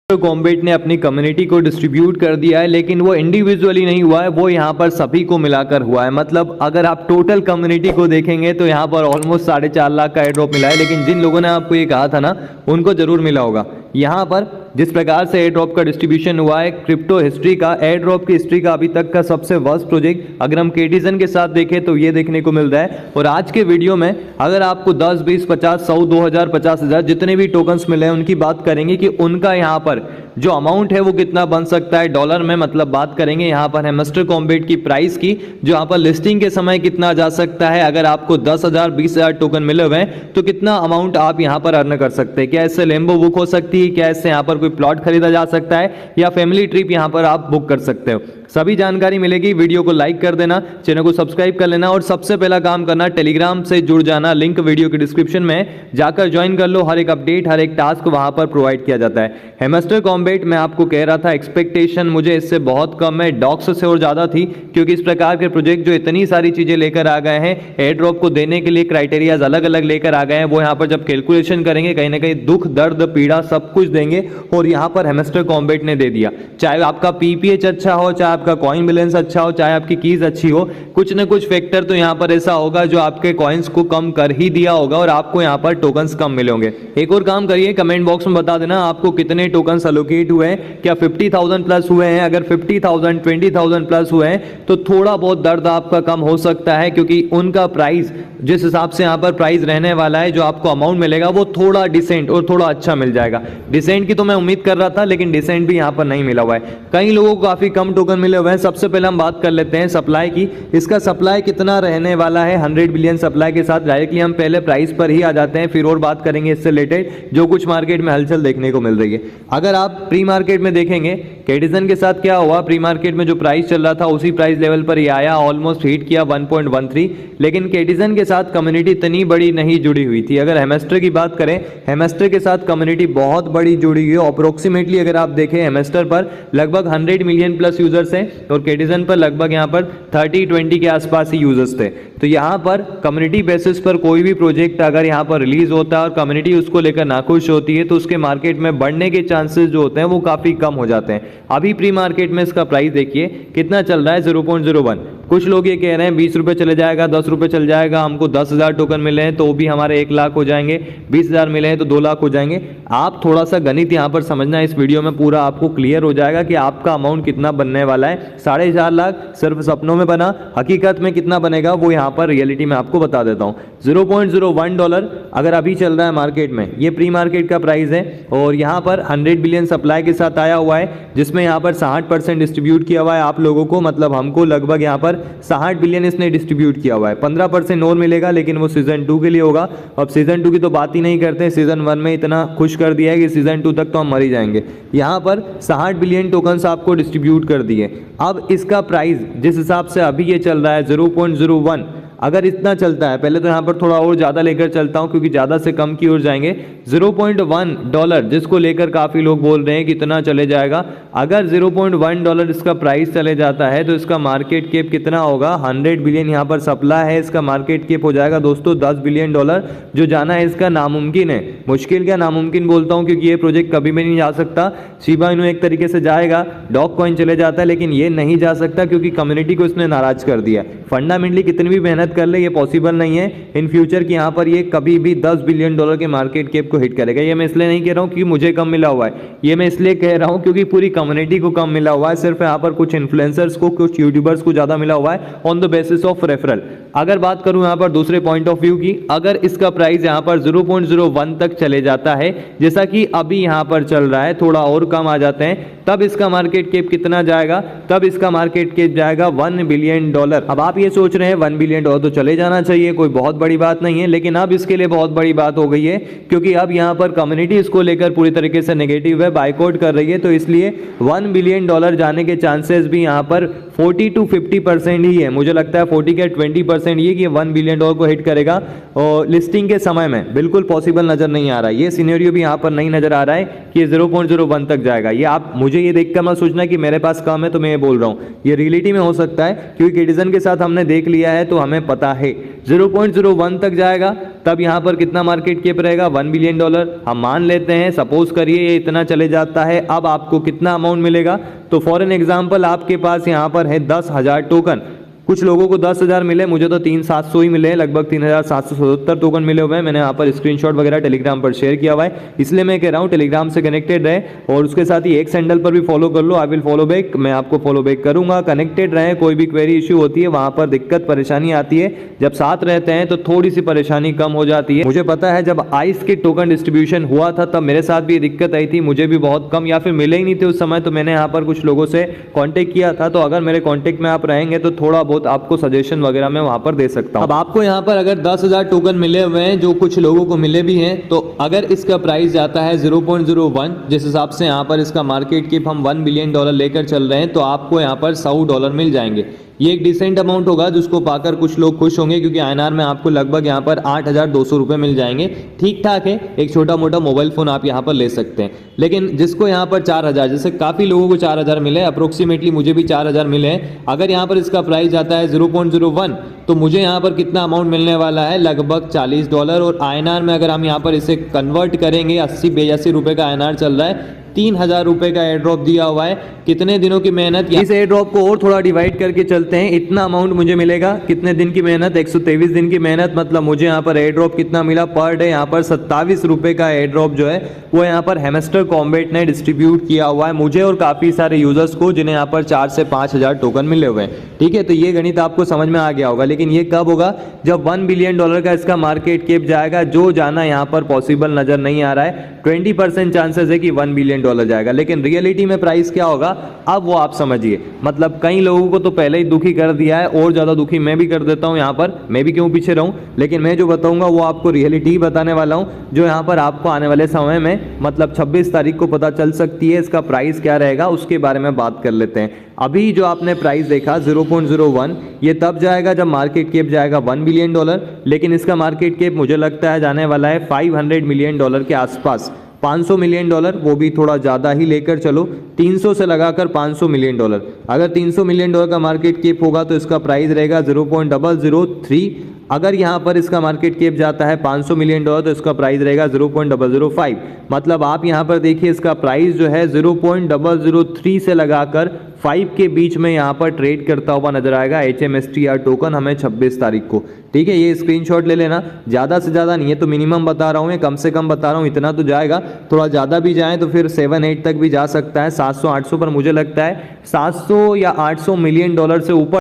Combat ने अपनी community को डिस्ट्रीब्यूट कर दिया है, लेकिन वो इंडिविजुअली नहीं हुआ है, वो यहाँ पर सभी को मिलाकर हुआ है। मतलब अगर आप टोटल कम्युनिटी को देखेंगे तो यहाँ पर ऑलमोस्ट 4.5 लाख का एयर ड्रॉप मिला है, लेकिन जिन लोगों ने आपको ये कहा था ना उनको जरूर मिला होगा। यहाँ पर जिस प्रकार से एयर ड्रॉप का डिस्ट्रीब्यूशन हुआ है, क्रिप्टो हिस्ट्री का, एयर ड्रॉप की हिस्ट्री का अभी तक का सबसे वर्स्ट प्रोजेक्ट अगर हम केटीजन के साथ देखें तो ये देखने को मिल रहा है। और आज के वीडियो में अगर आपको 10, 20, 50, 100, 2000, 50,000 जितने भी टोकन्स मिले हैं उनकी बात करेंगे कि उनका यहाँ पर जो अमाउंट है वो कितना बन सकता है डॉलर में। मतलब बात करेंगे यहाँ पर हैमस्टर कॉम्बेट की प्राइस की, जो यहाँ पर लिस्टिंग के समय कितना जा सकता है। अगर आपको 10,000, 20,000 टोकन मिले हुए हैं तो कितना अमाउंट आप यहाँ पर अर्न कर सकते हैं। क्या इससे लेम्बो बुक हो सकती है, क्या इससे यहाँ पर कोई प्लॉट खरीदा जा सकता है, या फैमिली ट्रिप यहाँ पर आप बुक कर सकते हो। सभी जानकारी मिलेगी। वीडियो को लाइक कर देना, चैनल को सब्सक्राइब कर लेना और सबसे पहला काम करना टेलीग्राम से जुड़ जाना। लिंक वीडियो के डिस्क्रिप्शन में जाकर ज्वाइन कर लो। हर एक अपडेट, हर एक टास्क वहां पर प्रोवाइड किया जाता है। हैमस्टर कॉम्बेट मैं आपको कह रहा था, एक्सपेक्टेशन मुझे इससे बहुत कम है, डॉक्स से और ज्यादा थी, क्योंकि इस प्रकार के प्रोजेक्ट जो इतनी सारी चीजें लेकर आ गए हैं, एयर ड्रॉप को देने के लिए क्राइटेरियाज अलग अलग लेकर आ गए हैं, वो यहाँ पर जब कैलकुलेशन करेंगे कहीं ना कहीं दुख, दर्द, पीड़ा सब कुछ देंगे। और यहाँ पर हैमस्टर कॉम्बेट ने दे दिया। चाहे आपका पीपीएच अच्छा हो, चाहे आपका कॉइन बैलेंस अच्छा हो, चाहे आपकी कीज अच्छी हो, कुछ ना कुछ फैक्टर तो यहाँ पर ऐसा होगा जो आपके कॉइन्स को कम कर ही दिया होगा और आपको यहाँ पर टोकन्स कम मिले होंगे। एक और काम करिए, कमेंट बॉक्स में बता देना आपको कितने टोकन्स एलोकेट हुए हैं। क्या 50,000 प्लस हुए हैं? अगर 50,000, 20,000 प्लस हुए हैं तो थोड़ा बहुत दर्द आपका कम हो सकता है, क्योंकि उनका प्राइस जिस हिसाब से यहाँ पर प्राइस रहने वाला है, जो आपको अमाउंट मिलेगा वो थोड़ा डिसेंट और थोड़ा अच्छा मिल जाएगा। डिसेंट की तो मैं उम्मीद कर रहा था, लेकिन डिसेंट भी यहाँ पर नहीं मिला हुआ है। कई लोगों को काफी कम टोकन मिले हुए हैं। सबसे पहले हम बात कर लेते हैं सप्लाई की। इसका सप्लाई कितना रहने वाला है 100 बिलियन सप्लाई के साथ। डायरेक्टली हम पहले प्राइस पर ही आ जाते हैं, फिर और बात करेंगे इससे रिलेटेड जो कुछ मार्केट में हलचल देखने को मिल रही है। अगर आप प्री मार्केट में देखेंगे केटीजन के साथ क्या हुआ, प्री मार्केट में जो प्राइस चल रहा था उसी प्राइस लेवल पर ही आया, ऑलमोस्ट हिट किया 1.13। लेकिन केटीजन के साथ कम्युनिटी इतनी बड़ी नहीं जुड़ी हुई थी। अगर हैमस्टर की बात करें, हैमस्टर के साथ कम्युनिटी बहुत बड़ी जुड़ी हुई है। अप्रोक्सीमेटली अगर आप देखें हैमस्टर पर लगभग 100 मिलियन प्लस यूजर्स हैं और केटीजन पर लगभग यहाँ पर 30-20 के आसपास ही यूजर्स थे। तो यहाँ पर कम्युनिटी बेसिस पर कोई भी प्रोजेक्ट अगर यहाँ पर रिलीज होता है और कम्युनिटी उसको लेकर नाखुश होती है तो उसके मार्केट में बढ़ने के चांसेस जो होते हैं वो काफी कम हो जाते हैं। अभी प्री मार्केट में इसका प्राइस देखिए कितना चल रहा है, 0.01। कुछ लोग ये कह रहे हैं 20 रुपए चले जाएगा, 10 रुपए चल जाएगा, हमको 10,000 टोकन मिले हैं तो भी हमारे 1 लाख हो जाएंगे, 20,000 मिले हैं तो 2 लाख हो जाएंगे। आप थोड़ा सा गणित यहाँ पर समझना, इस वीडियो में पूरा आपको क्लियर हो जाएगा कि आपका अमाउंट कितना बनने वाला है। 4.5 लाख सिर्फ सपनों में बना, हकीकत में कितना बनेगा वो यहाँ पर रियलिटी में आपको बता देता हूँ। 0.01 डॉलर अगर अभी चल रहा है मार्केट में, ये प्री मार्केट का प्राइस है। और यहाँ पर 100 बिलियन सप्लाई के साथ आया हुआ है, जिसमें यहाँ पर 60% डिस्ट्रीब्यूट किया हुआ है आप लोगों को। मतलब हमको लगभग यहाँ पर 60 बिलियन इसने डिस्ट्रीब्यूट किया हुआ है। 15% और मिलेगा, लेकिन वो सीजन 2 के लिए होगा। अब सीजन 2 की तो बात ही नहीं करते, सीजन 1 में इतना खुश कर दिया है कि सीजन 2 तक तो हम मर ही जाएंगे। यहाँ पर 60 बिलियन टोकन्स आपको डिस्ट्रीब्यूट कर दिए। अब इसका प्राइस जिस हिसाब से अभी ये चल रहा है 0.01, अगर इतना चलता है, पहले तो यहाँ पर थोड़ा और ज़्यादा लेकर चलता हूँ क्योंकि ज़्यादा से कम की ओर जाएंगे। 0.1 डॉलर जिसको लेकर काफ़ी लोग बोल रहे हैं कि इतना चले जाएगा। अगर 0.1 डॉलर इसका प्राइस चले जाता है तो इसका मार्केट कैप कितना होगा, 100 बिलियन यहाँ पर सप्लाई है, इसका मार्केट कैप हो जाएगा दोस्तों 10 बिलियन डॉलर। जो जाना है इसका नामुमकिन है, मुश्किल क्या नामुमकिन बोलता हूँ क्योंकि ये प्रोजेक्ट कभी भी नहीं जा सकता। शिबा इनू एक तरीके से जाएगा, डॉग कॉइन चले जाता है, लेकिन ये नहीं जा सकता क्योंकि कम्युनिटी को इसने नाराज कर दिया। फंडामेंटली कितनी भी मेहनत कर ले ये पॉसिबल नहीं है इन फ्यूचर की यहाँ पर ये कभी भी 10 बिलियन डॉलर के मार्केट कैप को हिट करेगा। ये मैं इसलिए नहीं कह रहा हूँ कि मुझे कम मिला हुआ है, ये मैं इसलिए कह रहा हूँ क्योंकि पूरी कम्युनिटी को कम मिला हुआ है। सिर्फ यहाँ पर कुछ इन्फ्लुएंसर्स को, कुछ यूट्यूबर्स को ज्यादा मिला हुआ है on the basis of referral. अगर बात करूं यहाँ पर दूसरे पॉइंट ऑफ व्यू की, अगर इसका प्राइस यहाँ पर 0.01 तक चले जाता है जैसा कि अभी यहाँ पर चल रहा है, थोड़ा और कम आ जाते हैं, तब इसका मार्केट कैप कितना जाएगा, तब इसका मार्केट कैप जाएगा 1 बिलियन डॉलर। अब आप ये सोच रहे हैं 1 बिलियन डॉलर तो चले जाना चाहिए, कोई बहुत बड़ी बात नहीं है, लेकिन अब इसके लिए बहुत बड़ी बात हो गई है क्योंकि अब यहाँ पर कम्युनिटी इसको लेकर पूरी तरीके से नेगेटिव है, बाइकआउट कर रही है। तो इसलिए 1 बिलियन डॉलर जाने के चांसेस भी यहाँ पर 40 to 50% ही है, मुझे लगता है 40 के 20% ये कि 1 बिलियन डॉलर को हिट करेगा और लिस्टिंग के समय में बिल्कुल पॉसिबल नज़र नहीं आ रहा है। ये सिनेरियो भी यहाँ पर नहीं नज़र आ रहा है कि 0.01 तक जाएगा। ये आप मुझे ये देखकर मत सोचना कि मेरे पास कम है तो मैं ये बोल रहा हूँ, ये रियलिटी में हो सकता है क्योंकि किटिजन के साथ हमने देख लिया है तो हमें पता है 0.01 तक जाएगा। तब यहाँ पर कितना मार्केट कैप रहेगा, 1 बिलियन डॉलर हम मान लेते हैं। सपोज करिए ये इतना चले जाता है, अब आपको कितना अमाउंट मिलेगा, तो फॉर एन एग्जाम्पल आपके पास यहाँ पर है 10,000 टोकन। कुछ लोगों को 10,000 मिले, मुझे तो 3,700 ही मिले हैं, लगभग 3,777 टोकन मिले हुए हैं। मैंने यहाँ पर स्क्रीनशॉट वगैरह टेलीग्राम पर शेयर किया हुआ है, इसलिए मैं कह रहा हूँ टेलीग्राम से कनेक्टेड रहे और उसके साथ ही एक सैंडल पर भी फॉलो कर लो। आई विल फॉलो बैक, मैं आपको फॉलो बैक करूंगा। कनेक्टेड रहे, कोई भी क्वेरी इशू होती है वहाँ पर दिक्कत परेशानी आती है, जब साथ रहते हैं तो थोड़ी सी परेशानी कम हो जाती है। मुझे पता है जब आइस के टोकन डिस्ट्रीब्यूशन हुआ था तब मेरे साथ भी दिक्कत आई थी, मुझे भी बहुत कम या फिर मिले ही नहीं थे उस समय, तो मैंने यहाँ पर कुछ लोगों से कॉन्टेक्ट किया था। तो अगर मेरे कॉन्टेक्ट में आप रहेंगे तो थोड़ा बहुत आपको सजेशन वगैरह मैं वहां पर दे सकता हूं। अब आपको यहां पर अगर 10,000 टोकन मिले हुए हैं, जो कुछ लोगों को मिले भी हैं, तो अगर इसका प्राइस जाता है 0.01, जिस हिसाब से यहां पर इसका मार्केट कैप हम 1 बिलियन डॉलर लेकर चल रहे हैं, तो आपको यहां पर $100 मिल जाएंगे। ये एक डिसेंट अमाउंट होगा जिसको पाकर कुछ लोग खुश होंगे, क्योंकि INR में आपको लगभग यहाँ पर 8,200 रुपये मिल जाएंगे। ठीक ठाक है, एक छोटा मोटा मोबाइल फ़ोन आप यहाँ पर ले सकते हैं। लेकिन जिसको यहाँ पर 4,000, जैसे काफ़ी लोगों को 4,000 मिले, अप्रोक्सीमेटली मुझे भी 4,000 मिले हैं। अगर यहाँ पर इसका प्राइस जाता है 0.01, तो मुझे यहाँ पर कितना अमाउंट मिलने वाला है, लगभग $40। और INR में अगर हम यहाँ पर इसे कन्वर्ट करेंगे, 80-82 रुपये का INR चल रहा है, 3,000 रुपये का एयर ड्रॉप दिया हुआ है। कितने दिनों की मेहनत, इस एयर ड्रॉप को और थोड़ा डिवाइड करके चलते हैं, इतना अमाउंट मुझे मिलेगा। कितने दिन की मेहनत, 123 दिन की मेहनत, मतलब मुझे यहाँ पर एयर ड्रॉप कितना मिला पर डे, यहाँ पर 27 रुपये का एयर ड्रॉप जो है वो यहाँ पर हैमस्टर कॉम्बैट ने डिस्ट्रीब्यूट किया हुआ है मुझे और काफ़ी सारे यूजर्स को, जिन्हें यहाँ पर 4 से 5,000 टोकन मिले हुए हैं। ठीक है, तो ये गणित आपको समझ में आ गया होगा। लेकिन ये कब होगा, जब 1 बिलियन डॉलर का इसका मार्केट कैप जाएगा, जो जाना यहाँ पर पॉसिबल नजर नहीं आ रहा है। 20% चांसेस है कि 1 बिलियन डॉलर जाएगा, लेकिन रियलिटी में प्राइस क्या होगा अब वो आप समझिए। मतलब कई लोगों को तो पहले ही दुखी कर दिया है, और ज़्यादा दुखी मैं भी कर देता हूँ यहाँ पर, मैं भी क्यों पीछे रहूँ। लेकिन मैं जो बताऊँगा वो आपको रियलिटी ही बताने वाला हूँ, जो यहाँ पर आपको आने वाले समय में मतलब 26 तारीख को पता चल सकती है। इसका प्राइस क्या रहेगा उसके बारे में बात कर लेते हैं। अभी जो आपने प्राइस देखा 0.01, ये तब जाएगा जब मार्केट कैप जाएगा 1 बिलियन डॉलर, लेकिन इसका मार्केट कैप मुझे लगता है जाने वाला है 500 मिलियन डॉलर के आसपास। 500 मिलियन डॉलर, वो भी थोड़ा ज़्यादा ही लेकर चलो, 300 से लगाकर 500 मिलियन डॉलर। अगर 300 मिलियन डॉलर का मार्केट कैप होगा तो इसका प्राइस रहेगा 0.003। अगर यहाँ पर इसका मार्केट कैप जाता है 500 मिलियन डॉलर तो इसका प्राइस रहेगा 0.005। मतलब आप यहाँ पर देखिए इसका प्राइस जो है 0.003 से लगाकर 5 के बीच में यहाँ पर ट्रेड करता हुआ नजर आएगा HMSTR टोकन हमें 26 तारीख को। ठीक है, ये स्क्रीनशॉट ले लेना, ज़्यादा से ज़्यादा नहीं है तो मिनिमम बता रहा हूँ, कम से कम बता रहा हूँ, इतना तो जाएगा। थोड़ा ज़्यादा भी जाए तो फिर 7-8 तक भी जा सकता है, 700-800 पर मुझे लगता है 700 या 800 मिलियन डॉलर से ऊपर